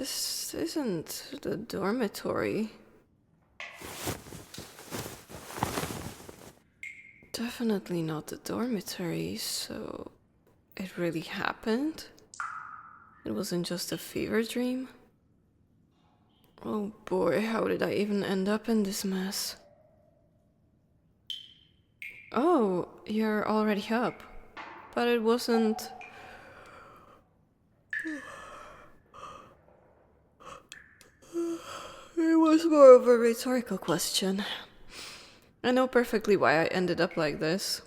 This isn't the dormitory. Definitely not the dormitory, so it really happened? It wasn't just a fever dream? Oh boy, how did I even end up in this mess? Oh, you're already up. But it wasn't... It was more of a rhetorical question. I know perfectly why I ended up like this.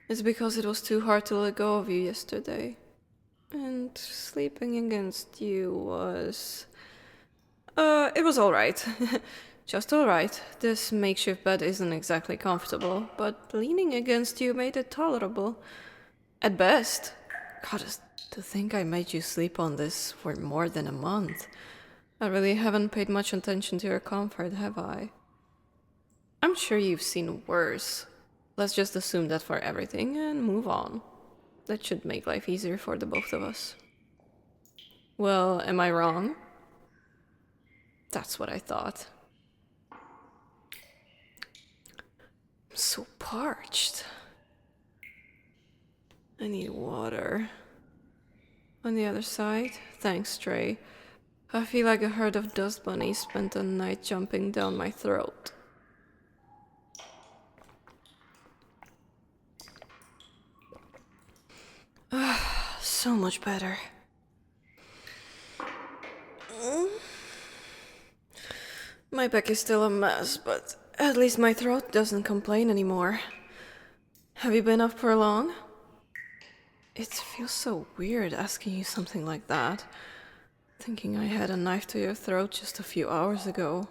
It's because it was too hard to let go of you yesterday. And sleeping against you was... it was alright. Just alright. This makeshift bed isn't exactly comfortable, but leaning against you made it tolerable. At best. God, to think I made you sleep on this for more than a month. I really haven't paid much attention to your comfort, have I? I'm sure you've seen worse. Let's just assume that for everything and move on. That should make life easier for the both of us. Well, am I wrong? That's what I thought. I'm so parched. I need water. On the other side, thanks, Trey. I feel like a herd of dust bunnies spent the night jumping down my throat. So much better. My back is still a mess, but at least my throat doesn't complain anymore. Have you been up for long? It feels so weird asking you something like that. Thinking I had a knife to your throat just a few hours ago.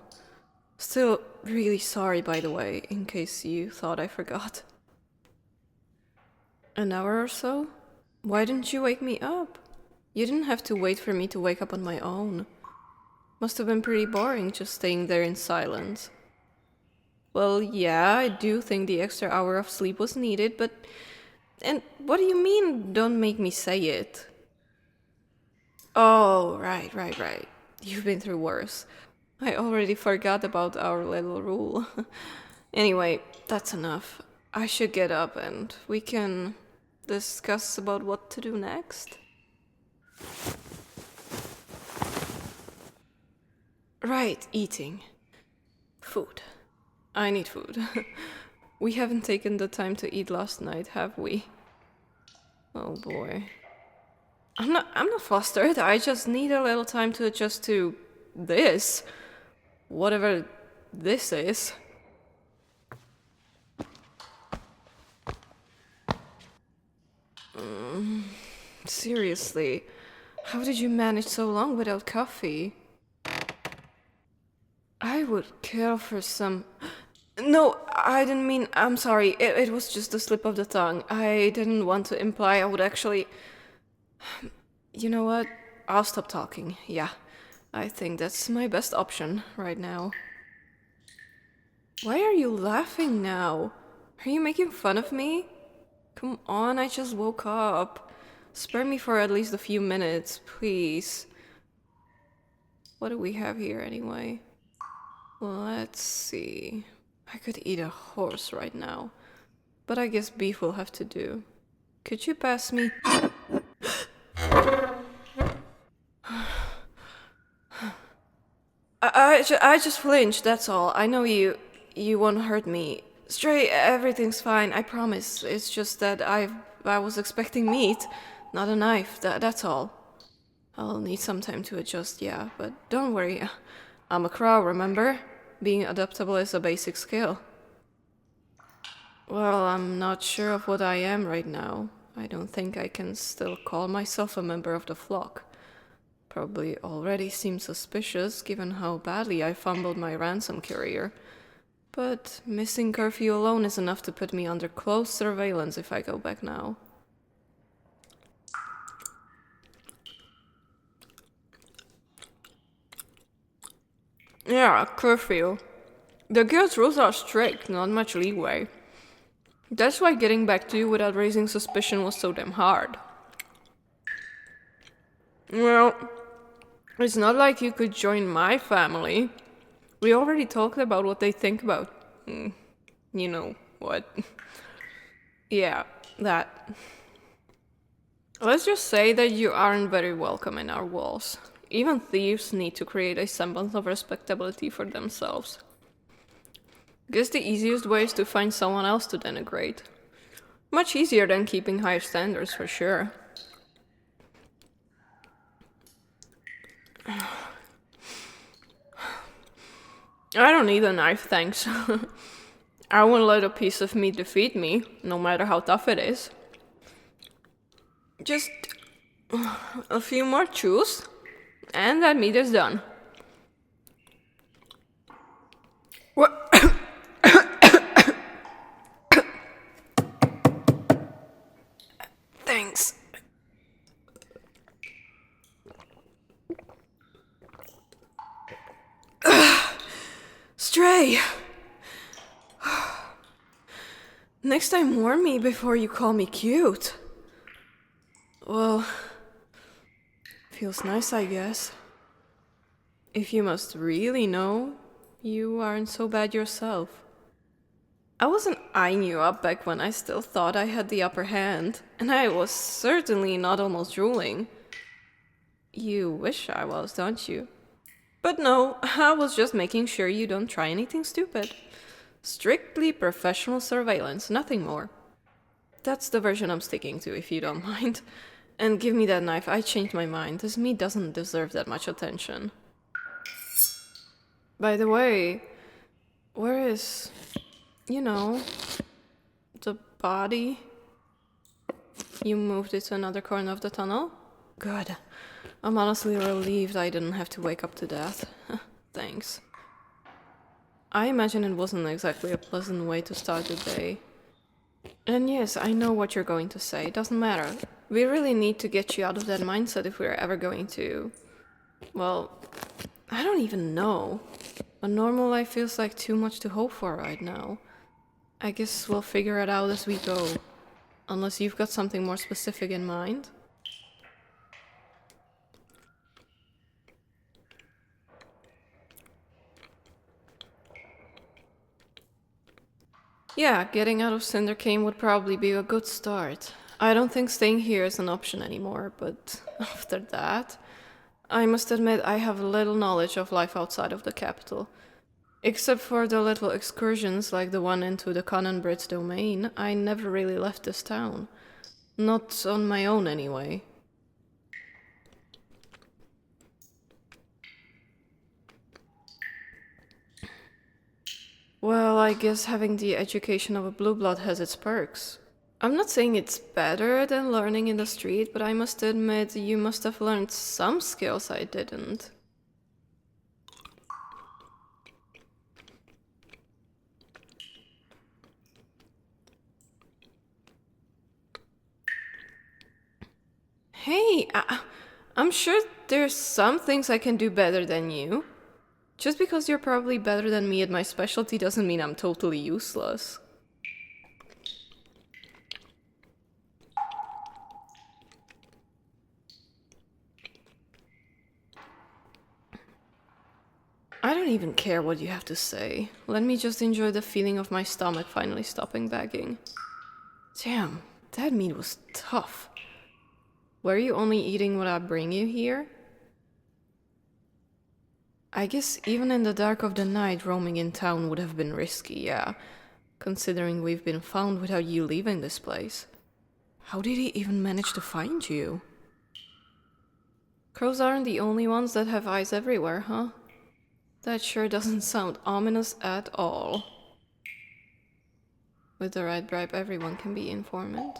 Still really sorry, by the way, in case you thought I forgot. An hour or so? Why didn't you wake me up? You didn't have to wait for me to wake up on my own. Must have been pretty boring just staying there in silence. Well, yeah, I do think the extra hour of sleep was needed, but... And what do you mean, don't make me say it? Oh, right. You've been through worse. I already forgot about our little rule. Anyway, that's enough. I should get up and we can discuss about what to do next. Right, eating. Food. I need food. We haven't taken the time to eat last night, have we? Oh boy. I'm not flustered. I just need a little time to adjust to this. Whatever this is. Seriously, how did you manage so long without coffee? I would kill for some... No, I didn't mean... I'm sorry, it was just a slip of the tongue. I didn't want to imply I would actually... You know what? I'll stop talking, yeah. I think that's my best option right now. Why are you laughing now? Are you making fun of me? Come on, I just woke up. Spare me for at least a few minutes, please. What do we have here anyway? Let's see. I could eat a horse right now, but I guess beef will have to do. Could you pass me? I just flinched, that's all. I know you won't hurt me. Stray, everything's fine, I promise. It's just that I was expecting meat, not a knife, that's all. I'll need some time to adjust, yeah, but don't worry. I'm a crow, remember? Being adaptable is a basic skill. Well, I'm not sure of what I am right now. I don't think I can still call myself a member of the flock. Probably already seems suspicious given how badly I fumbled my ransom carrier. But missing curfew alone is enough to put me under close surveillance if I go back now. Yeah, curfew. The guild's rules are strict, not much leeway. That's why getting back to you without raising suspicion was so damn hard. Well, It's not like you could join my family. We already talked about what they think about... you know what. Yeah, that. Let's just say that you aren't very welcome in our walls. Even thieves need to create a semblance of respectability for themselves. Guess the easiest way is to find someone else to denigrate. Much easier than keeping higher standards, for sure. I don't need a knife, thanks. I won't let a piece of meat defeat me, no matter how tough it is. Just a few more chews, and that meat is done. What? Thanks. Stray! Next time warn me before you call me cute. Well, feels nice, I guess. If you must really know, you aren't so bad yourself. I wasn't eyeing you up back when I still thought I had the upper hand, and I was certainly not almost drooling. You wish I was, don't you? But no, I was just making sure you don't try anything stupid. Strictly professional surveillance, nothing more. That's the version I'm sticking to, if you don't mind. And give me that knife, I changed my mind. This meat doesn't deserve that much attention. By the way, where is... you know... the body? You moved it to another corner of the tunnel? Good. I'm honestly relieved I didn't have to wake up to death. Thanks. I imagine it wasn't exactly a pleasant way to start the day. And yes, I know what you're going to say. Doesn't matter. We really need to get you out of that mindset if we're ever going to... well, I don't even know. A normal life feels like too much to hope for right now. I guess we'll figure it out as we go. Unless you've got something more specific in mind. Yeah, getting out of Cindercane would probably be a good start. I don't think staying here is an option anymore, but after that... I must admit I have little knowledge of life outside of the capital. Except for the little excursions like the one into the Conan Bridge domain, I never really left this town. Not on my own anyway. Well, I guess having the education of a blue blood has its perks. I'm not saying it's better than learning in the street, but I must admit you must have learned some skills I didn't. Hey, I'm sure there's some things I can do better than you. Just because you're probably better than me at my specialty doesn't mean I'm totally useless. I don't even care what you have to say. Let me just enjoy the feeling of my stomach finally stopping begging. Damn, that meat was tough. Were you only eating what I bring you here? I guess even in the dark of the night, roaming in town would have been risky, yeah. Considering we've been found without you leaving this place. How did he even manage to find you? Crows aren't the only ones that have eyes everywhere, huh? That sure doesn't sound ominous at all. With the right bribe, everyone can be informant.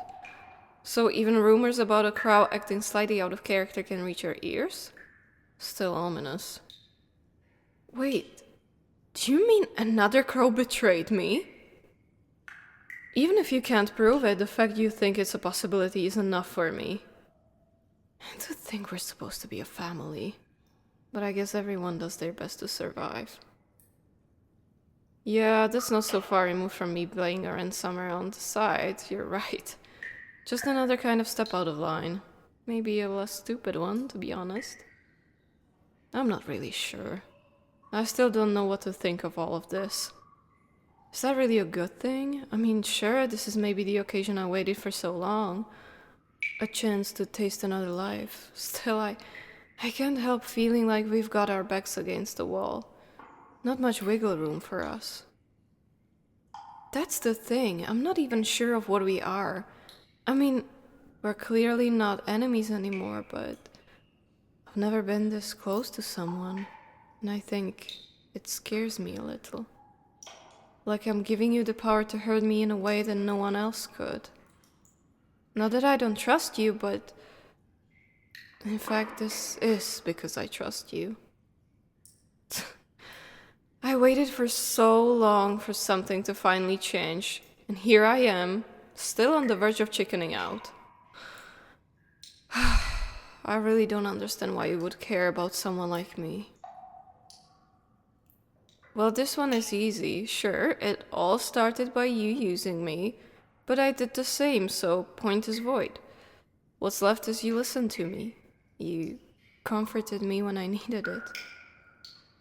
So even rumors about a crow acting slightly out of character can reach your ears? Still ominous. Wait, do you mean another crow betrayed me? Even if you can't prove it, the fact you think it's a possibility is enough for me. And to think we're supposed to be a family. But I guess everyone does their best to survive. Yeah, that's not so far removed from me playing a ransomer on the side, you're right. Just another kind of step out of line. Maybe a less stupid one, to be honest. I'm not really sure. I still don't know what to think of all of this. Is that really a good thing? I mean, sure, this is maybe the occasion I waited for so long. A chance to taste another life. Still, I can't help feeling like we've got our backs against the wall. Not much wiggle room for us. That's the thing. I'm not even sure of what we are. I mean, we're clearly not enemies anymore, but I've never been this close to someone, and I think it scares me a little. Like I'm giving you the power to hurt me in a way that no one else could. Not that I don't trust you, but in fact, this is because I trust you. I waited for so long for something to finally change, and here I am, still on the verge of chickening out. I really don't understand why you would care about someone like me. Well, this one is easy. Sure, it all started by you using me, but I did the same, so point is void. What's left is you listened to me. You comforted me when I needed it.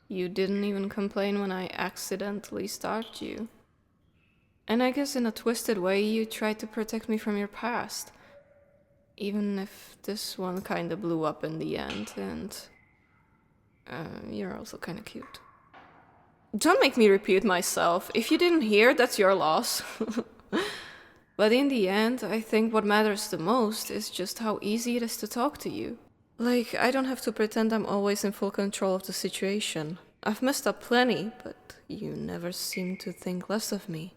You didn't even complain when I accidentally starved you. And I guess in a twisted way, you tried to protect me from your past. Even if this one kinda blew up in the end, and you're also kinda cute. Don't make me repeat myself. If you didn't hear, that's your loss. But in the end, I think what matters the most is just how easy it is to talk to you. Like, I don't have to pretend I'm always in full control of the situation. I've messed up plenty, but you never seem to think less of me.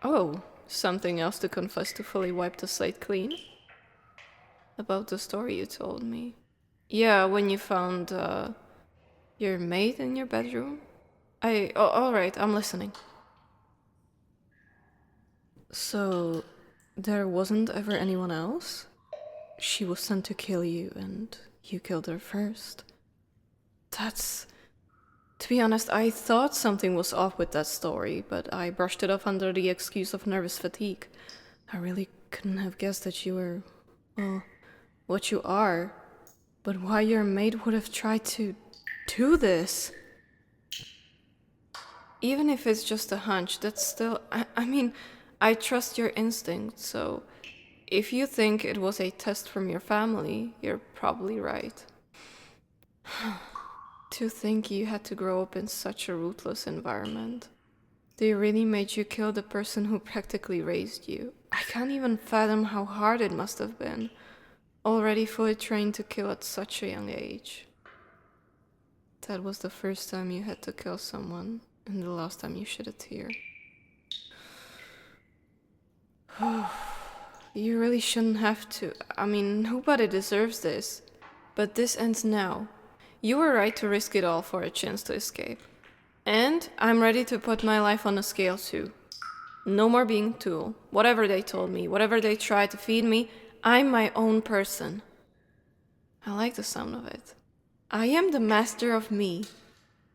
Oh, something else to confess to fully wipe the slate clean? About the story you told me. Yeah, when you found, your maid in your bedroom? Oh, alright, I'm listening. So, there wasn't ever anyone else? She was sent to kill you, and you killed her first. That's... To be honest, I thought something was off with that story, but I brushed it off under the excuse of nervous fatigue. I really couldn't have guessed that you were, well, what you are. But why your maid would have tried to do this? Even if it's just a hunch, that's still... I mean, I trust your instinct, so if you think it was a test from your family, you're probably right. To think you had to grow up in such a ruthless environment. They really made you kill the person who practically raised you. I can't even fathom how hard it must have been, already fully trained to kill at such a young age. That was the first time you had to kill someone, and the last time you shed a tear. You really shouldn't have to. I mean, nobody deserves this. But this ends now. You were right to risk it all for a chance to escape. And I'm ready to put my life on a scale too. No more being a tool. Whatever they told me, whatever they tried to feed me, I'm my own person. I like the sound of it. I am the master of me.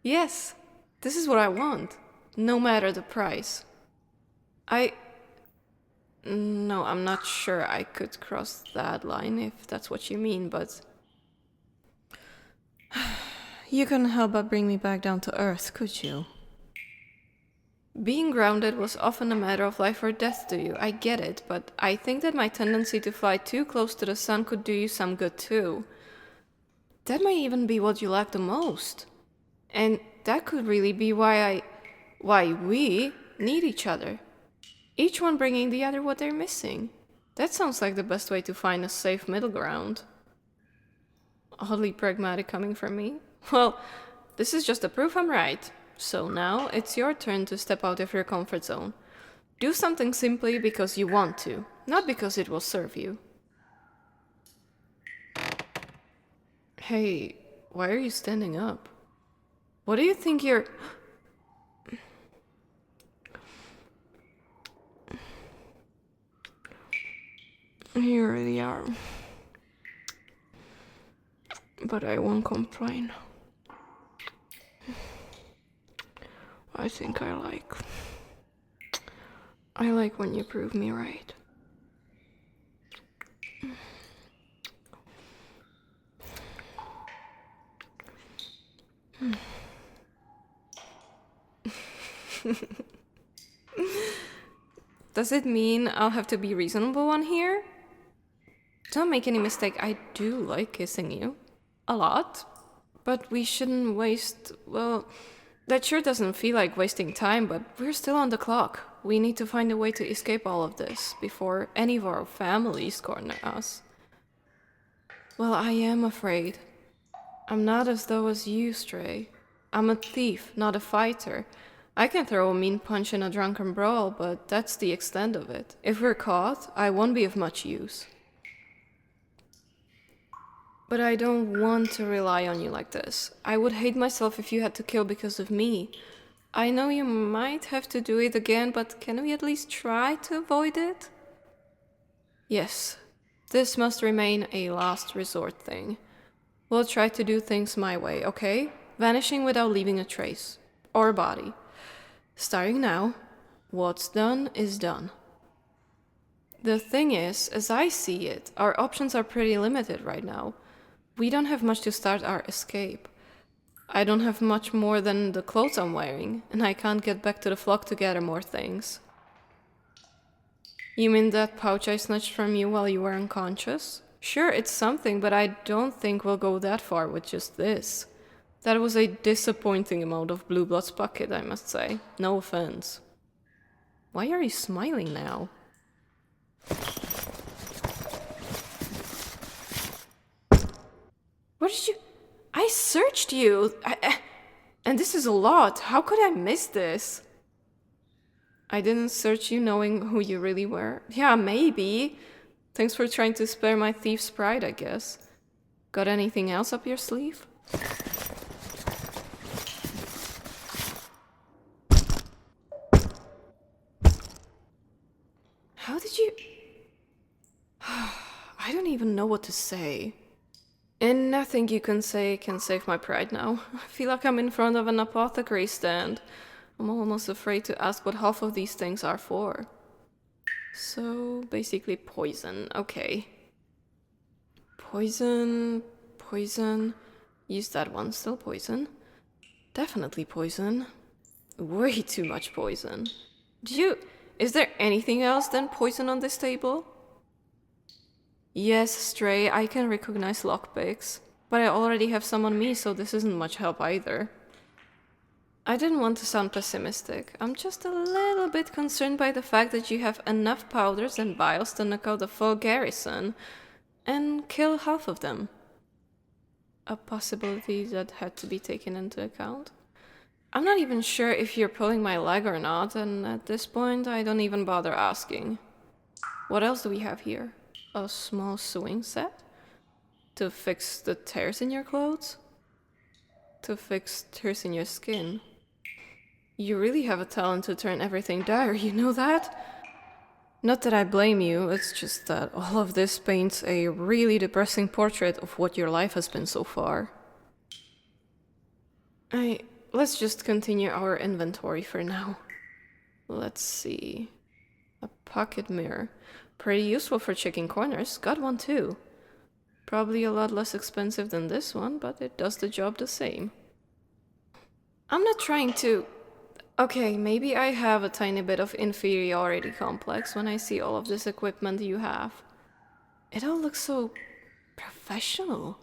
Yes, this is what I want, no matter the price. No, I'm not sure I could cross that line if that's what you mean, but... You couldn't help but bring me back down to earth, could you? Being grounded was often a matter of life or death to you, I get it, but I think that my tendency to fly too close to the sun could do you some good too. That might even be what you lack the most. And that could really be why we need each other. Each one bringing the other what they're missing. That sounds like the best way to find a safe middle ground. Oddly pragmatic coming from me. Well, this is just a proof I'm right. So now it's your turn to step out of your comfort zone. Do something simply because you want to, not because it will serve you. Hey, why are you standing up? What do you think you're... You really are. But I won't complain. I think I like when you prove me right. Does it mean I'll have to be reasonable one here? Don't make any mistake, I do like kissing you. A lot. But we shouldn't waste... well, that sure doesn't feel like wasting time, but we're still on the clock. We need to find a way to escape all of this before any of our families corner us. Well, I am afraid. I'm not as though as you, Stray. I'm a thief, not a fighter. I can throw a mean punch in a drunken brawl, but that's the extent of it. If we're caught, I won't be of much use. But I don't want to rely on you like this. I would hate myself if you had to kill because of me. I know you might have to do it again, but can we at least try to avoid it? Yes, this must remain a last resort thing. We'll try to do things my way, okay? Vanishing without leaving a trace. Or a body. Starting now, what's done is done. The thing is, as I see it, our options are pretty limited right now. We don't have much to start our escape. I don't have much more than the clothes I'm wearing, and I can't get back to the flock to gather more things. You mean that pouch I snatched from you while you were unconscious? Sure, it's something, but I don't think we'll go that far with just this. That was a disappointing amount of blue blood's pocket, I must say. No offense. Why are you smiling now? What did you... I searched you! And this is a lot. How could I miss this? I didn't search you knowing who you really were. Yeah, maybe. Thanks for trying to spare my thief's pride, I guess. Got anything else up your sleeve? How did you... I don't even know what to say. And nothing you can say can save my pride now. I feel like I'm in front of an apothecary stand. I'm almost afraid to ask what half of these things are for. So, basically poison. Okay. Poison... Poison... Use that one. Still poison. Definitely poison. Way too much poison. Is there anything else than poison on this table? Yes, Stray, I can recognize lockpicks. But I already have some on me, so this isn't much help either. I didn't want to sound pessimistic. I'm just a little bit concerned by the fact that you have enough powders and vials to knock out a full garrison and kill half of them. A possibility that had to be taken into account. I'm not even sure if you're pulling my leg or not, and at this point I don't even bother asking. What else do we have here? A small sewing set? To fix the tears in your clothes? To fix tears in your skin? You really have a talent to turn everything dire, you know that? Not that I blame you, it's just that all of this paints a really depressing portrait of what your life has been so far. Let's just continue our inventory for now. Let's see... A pocket mirror. Pretty useful for checking corners. Got one too. Probably a lot less expensive than this one, but it does the job the same. I'm not trying to... Okay, maybe I have a tiny bit of inferiority complex when I see all of this equipment you have. It all looks so... professional.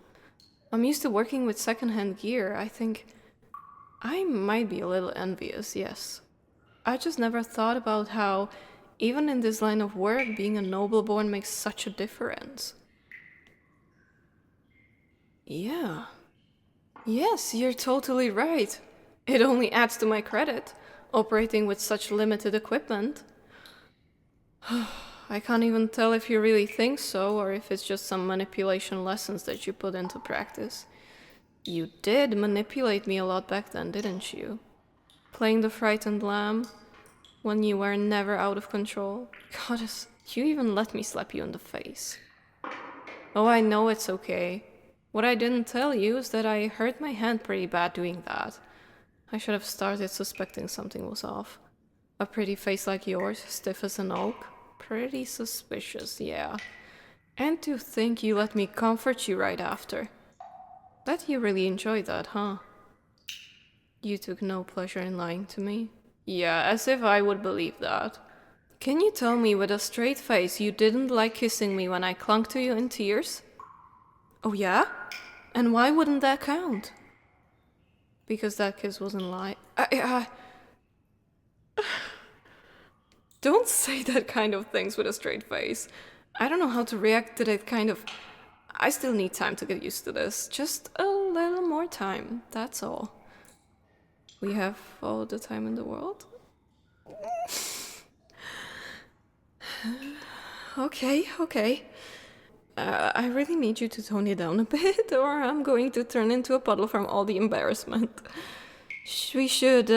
I'm used to working with secondhand gear. I think... I might be a little envious, yes. I just never thought about how... Even in this line of work, being a noble-born makes such a difference. Yeah. Yes, you're totally right. It only adds to my credit, operating with such limited equipment. I can't even tell if you really think so, or if it's just some manipulation lessons that you put into practice. You did manipulate me a lot back then, didn't you? Playing the frightened lamb... when you were never out of control. Goddess, you even let me slap you in the face. Oh, I know it's okay. What I didn't tell you is that I hurt my hand pretty bad doing that. I should have started suspecting something was off. A pretty face like yours, stiff as an oak. Pretty suspicious, yeah. And to think you let me comfort you right after. Bet you really enjoyed that, huh? You took no pleasure in lying to me. Yeah, as if I would believe that. Can you tell me with a straight face you didn't like kissing me when I clung to you in tears? Oh yeah? And why wouldn't that count? Because that kiss wasn't lie. Don't say that kind of things with a straight face. I don't know how to react to that kind of... I still need time to get used to this. Just a little more time, that's all. We have all the time in the world? Okay. I really need you to tone it down a bit, or I'm going to turn into a puddle from all the embarrassment. We should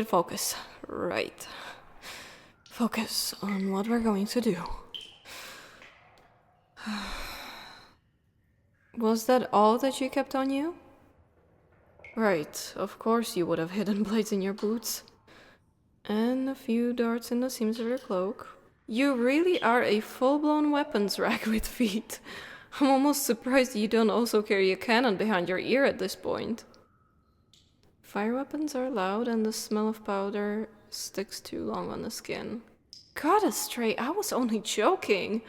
focus. Right. Focus on what we're going to do. Was that all that you kept on you? Right, of course you would have hidden blades in your boots. And a few darts in the seams of your cloak. You really are a full-blown weapons rack with feet. I'm almost surprised you don't also carry a cannon behind your ear at this point. Fire weapons are loud and the smell of powder sticks too long on the skin. Gotta stray, I was only joking.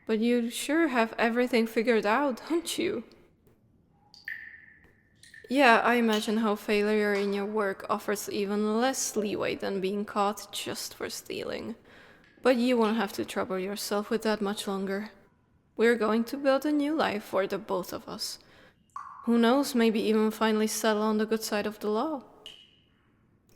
But you sure have everything figured out, don't you? Yeah, I imagine how failure in your work offers even less leeway than being caught just for stealing. But you won't have to trouble yourself with that much longer. We're going to build a new life for the both of us. Who knows, maybe even finally settle on the good side of the law.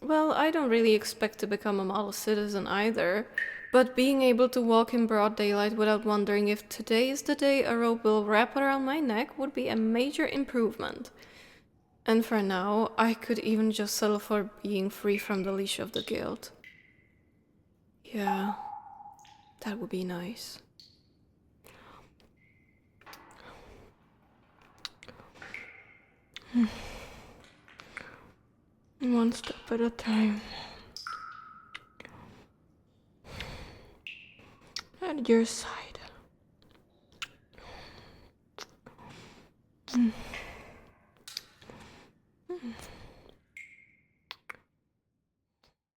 Well, I don't really expect to become a model citizen either, but being able to walk in broad daylight without wondering if today is the day a rope will wrap around my neck would be a major improvement. And for now, I could even just settle for being free from the leash of the guild. Yeah, that would be nice. One step at a time. At your side.